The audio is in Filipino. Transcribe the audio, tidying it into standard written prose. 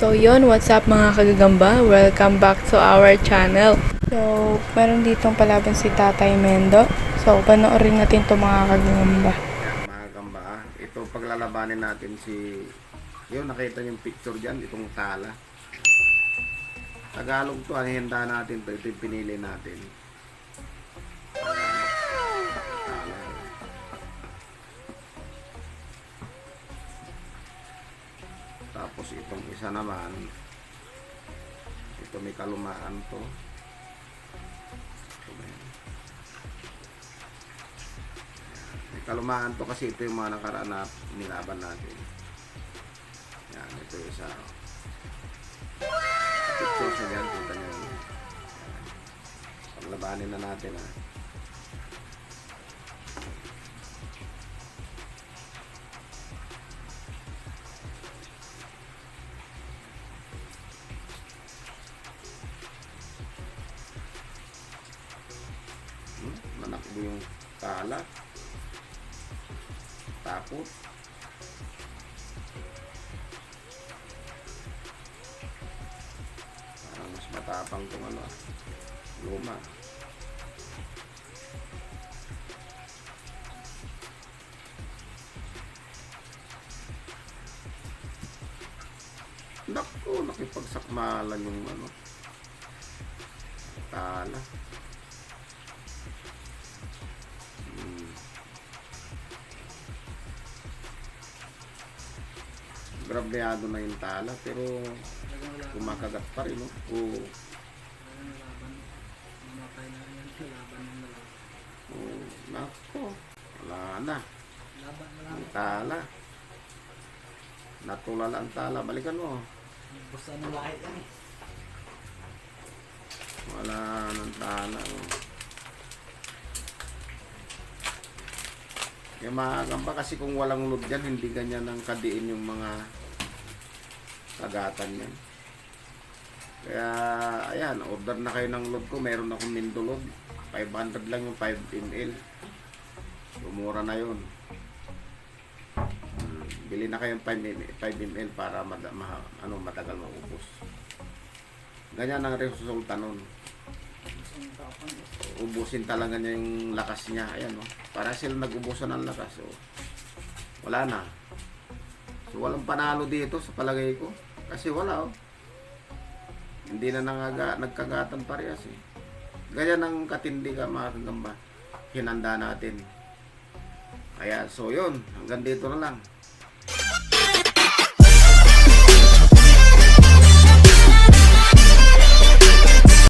So yun, what's up mga kagagamba? Welcome back to our channel. So, meron ditong palaban si Tatay Mendo. So, panoorin natin to mga kagagamba. Yan, mga gamba, ito paglalabanin natin si yun, nakita yung picture dyan, itong tala. Tagalog to, ang handa natin to, ito yung pinili natin. Tala. Tapos itong isa naman, ito may kalumaan to. May kalumaan to kasi ito yung mga nakaraan na nilaban natin. Yan, ito yung isa. Picture sa dyan, kita nyo. Yan. Paglabanin na natin ha. Manakbo yung tala. Tapos parang mas matapang itong ano, luma. Naku, nakipagsakmalan yung ano, tala. Grabeado na yung tala pero kumakagat pa rin, no? Nako, wala na ang tala, natulala ang tala. Balikan mo, wala ng tala, oh. Yung mga gamba kasi kung walang load dyan, hindi ganyan ang kadiin yung mga kagatan yan. Kaya ayan, order na kayo ng load ko. Meron akong Mendo load, 500 lang yung 5 ml. Lumura na yun. Bili na kayong 5 ml para matagal maubos. Ganyan ang resulta nun. Ubusin talaga niya yung lakas niya. Ayan, no? Para sila nag-ubusan ng lakas. So, wala na. So, walang panalo dito sa palagay ko. Kasi wala, oh. Hindi na nagkagatan parehas, eh. Ganyan ang katindi ka, mga kagamba. Hinanda natin. Kaya, so yun. Hanggang dito na lang.